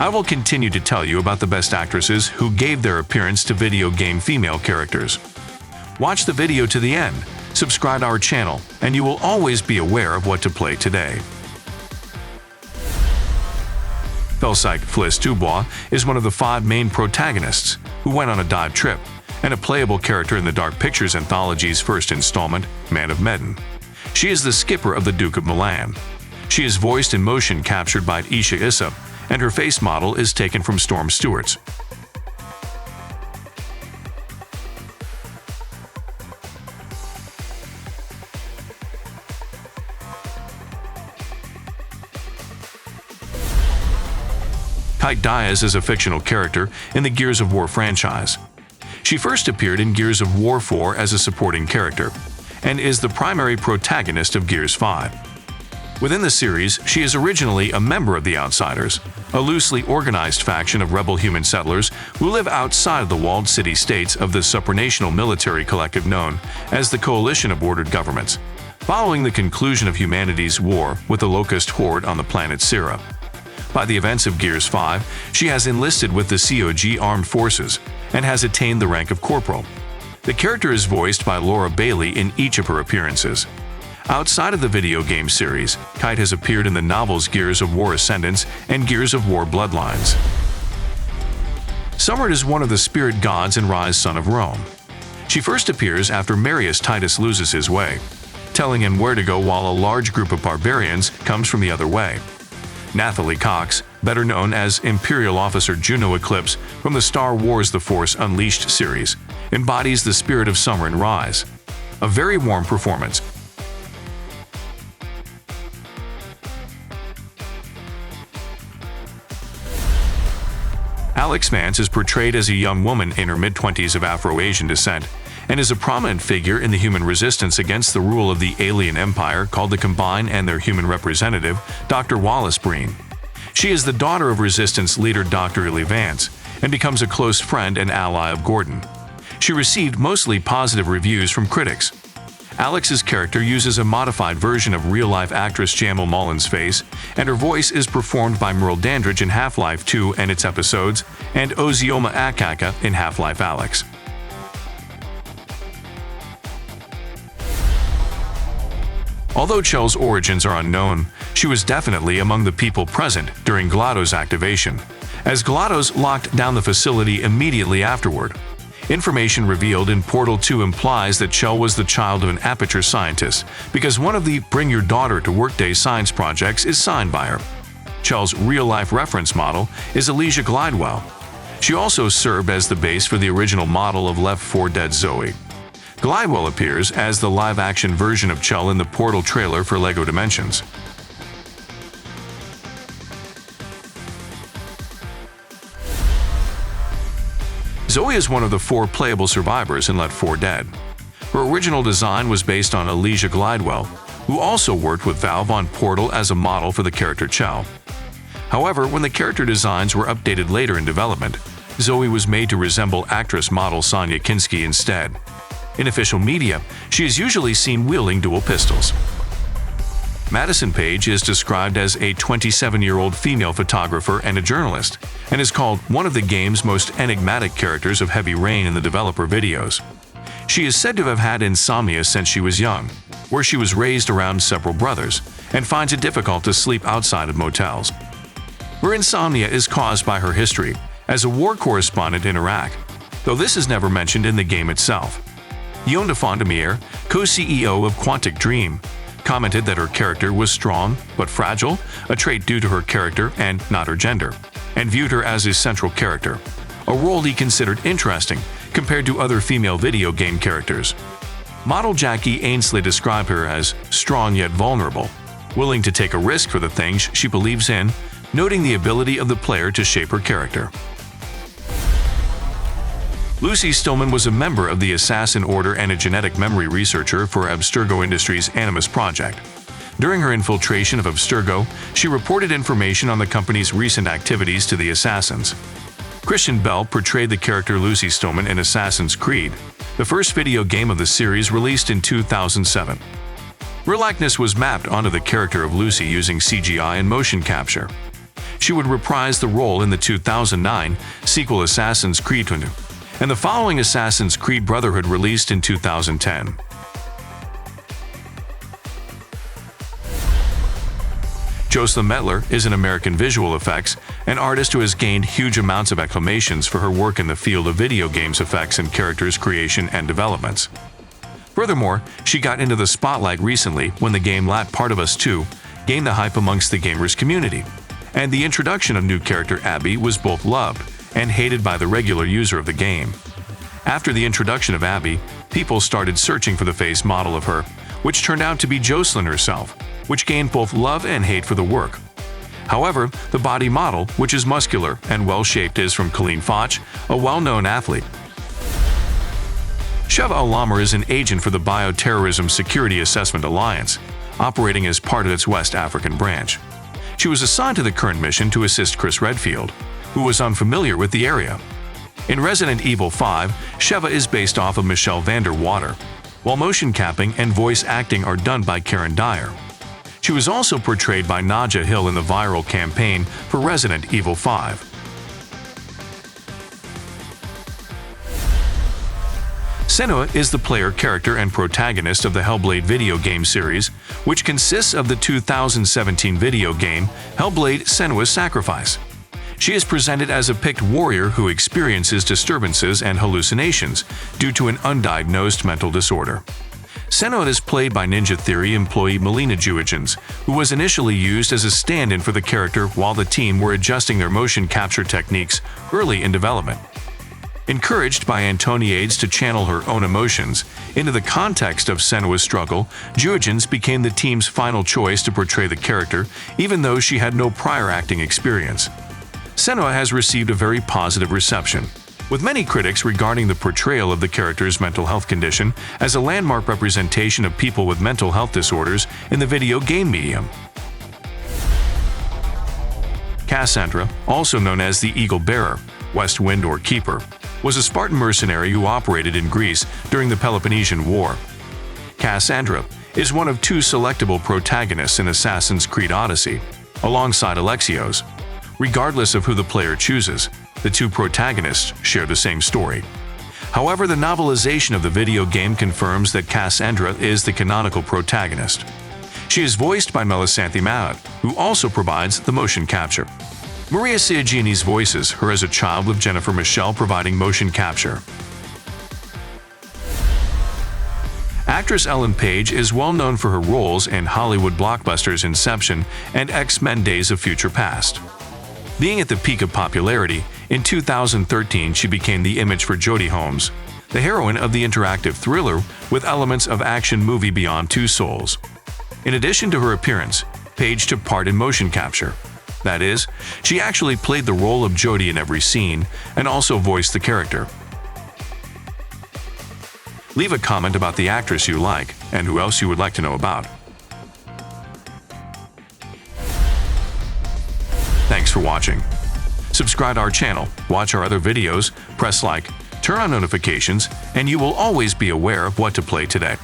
I will continue to tell you about the best actresses who gave their appearance to video game female characters. Watch the video to the end, subscribe our channel, and you will always be aware of what to play today. Felsyke Fliss-Dubois is one of the 5 main protagonists who went on a dive trip, and a playable character in the Dark Pictures Anthology's first installment, Man of Medan. She is the skipper of the Duke of Milan. She is voiced and motion captured by Ayisha Issa, and her face model is taken from Storm Stewart's. Kait Diaz is a fictional character in the Gears of War franchise. She first appeared in Gears of War 4 as a supporting character, and is the primary protagonist of Gears 5. Within the series, she is originally a member of the Outsiders, a loosely organized faction of rebel human settlers who live outside of the walled city-states of the supranational military collective known as the Coalition of Ordered Governments, following the conclusion of humanity's war with the Locust Horde on the planet Syrah. By the events of Gears 5, she has enlisted with the COG Armed Forces and has attained the rank of Corporal. The character is voiced by Laura Bailey in each of her appearances. Outside of the video game series, Kait has appeared in the novels Gears of War Ascendance and Gears of War Bloodlines. Summer is one of the spirit gods in Ryse Son of Rome. She first appears after Marius Titus loses his way, telling him where to go while a large group of barbarians comes from the other way. Nathalie Cox, better known as Imperial Officer Juno Eclipse from the Star Wars The Force Unleashed series, embodies the spirit of summer in Ryse. A very warm performance. Alyx Vance is portrayed as a young woman in her mid-20s of Afro-Asian descent, and is a prominent figure in the human resistance against the rule of the alien empire called the Combine and their human representative, Dr. Wallace Breen. She is the daughter of resistance leader Dr. Illy Vance, and becomes a close friend and ally of Gordon. She received mostly positive reviews from critics. Alyx's character uses a modified version of real-life actress Jamil Mullen's face, and her voice is performed by Merle Dandridge in Half-Life 2 and its episodes, and Ozioma Akaka in Half-Life Alyx. Although Chell's origins are unknown, she was definitely among the people present during GLaDOS activation, as GLaDOS locked down the facility immediately afterward. Information revealed in Portal 2 implies that Chell was the child of an Aperture scientist, because one of the Bring Your Daughter to Workday science projects is signed by her. Chell's real-life reference model is Alysia Glidewell. She also served as the base for the original model of Left 4 Dead Zoey. Glidewell appears as the live-action version of Chell in the Portal trailer for LEGO Dimensions. Zoey is one of the 4 playable survivors in Left 4 Dead. Her original design was based on Alysia Glidewell, who also worked with Valve on Portal as a model for the character Chell. However, when the character designs were updated later in development, Zoey was made to resemble actress model Sonia Kinski instead. In official media, she is usually seen wielding dual pistols. Madison Paige is described as a 27-year-old female photographer and a journalist, and is called one of the game's most enigmatic characters of Heavy Rain in the developer videos. She is said to have had insomnia since she was young, where she was raised around several brothers, and finds it difficult to sleep outside of motels. Her insomnia is caused by her history as a war correspondent in Iraq, though this is never mentioned in the game itself. Yon de Fondemier, co-CEO of Quantic Dream, commented that her character was strong but fragile, a trait due to her character and not her gender, and viewed her as his central character, a role he considered interesting compared to other female video game characters. Model Jaqui Ainsle described her as strong yet vulnerable, willing to take a risk for the things she believes in, noting the ability of the player to shape her character. Lucy Stillman was a member of the Assassin Order and a genetic memory researcher for Abstergo Industries' Animus project. During her infiltration of Abstergo, she reported information on the company's recent activities to the Assassins. Christian Bell portrayed the character Lucy Stillman in Assassin's Creed, the first video game of the series released in 2007. Her likeness was mapped onto the character of Lucy using CGI and motion capture. She would reprise the role in the 2009 sequel Assassin's Creed 2, and the following Assassin's Creed Brotherhood released in 2010. Jocelyn Mettler is an American visual effects, an artist who has gained huge amounts of acclamations for her work in the field of video games effects and characters creation and developments. Furthermore, she got into the spotlight recently when the game Lat Part of Us 2 gained the hype amongst the gamers community, and the introduction of new character Abby was both loved and hated by the regular user of the game. After the introduction of Abby, people started searching for the face model of her, which turned out to be Jocelyn herself, which gained both love and hate for the work. However, the body model, which is muscular and well-shaped, is from Colleen Foch, a well-known athlete. Sheva Al-Lamr is an agent for the Bioterrorism Security Assessment Alliance, operating as part of its West African branch. She was assigned to the current mission to assist Chris Redfield, who was unfamiliar with the area. In Resident Evil 5, Sheva is based off of Michelle Vander Water, while motion capping and voice acting are done by Karen Dyer. She was also portrayed by Nadja Hill in the viral campaign for Resident Evil 5. Senua is the player character and protagonist of the Hellblade video game series, which consists of the 2017 video game Hellblade: Senua's Sacrifice. She is presented as a picked warrior who experiences disturbances and hallucinations due to an undiagnosed mental disorder. Senua is played by Ninja Theory employee Melina Juergens, who was initially used as a stand-in for the character while the team were adjusting their motion capture techniques early in development. Encouraged by Antoniades to channel her own emotions into the context of Senua's struggle, Juergens became the team's final choice to portray the character, even though she had no prior acting experience. Senua has received a very positive reception, with many critics regarding the portrayal of the character's mental health condition as a landmark representation of people with mental health disorders in the video game medium. Cassandra, also known as the Eagle Bearer, West Wind or Keeper, was a Spartan mercenary who operated in Greece during the Peloponnesian War. Cassandra is one of two selectable protagonists in Assassin's Creed Odyssey, alongside Alexios. Regardless of who the player chooses, the two protagonists share the same story. However, the novelization of the video game confirms that Cassandra is the canonical protagonist. She is voiced by Melissanthi, who also provides the motion capture. Maria Siagini's voices her as a child, with Jennifer Michelle providing motion capture. Actress Ellen Page is well known for her roles in Hollywood blockbusters Inception and X-Men: Days of Future Past. Being at the peak of popularity, in 2013 she became the image for Jodie Holmes, the heroine of the interactive thriller with elements of action movie Beyond Two Souls. In addition to her appearance, Paige took part in motion capture. That is, she actually played the role of Jodie in every scene and also voiced the character. Leave a comment about the actress you like and who else you would like to know about. Thanks for watching. Subscribe to our channel, watch our other videos, press like, turn on notifications, and you will always be aware of what to play today.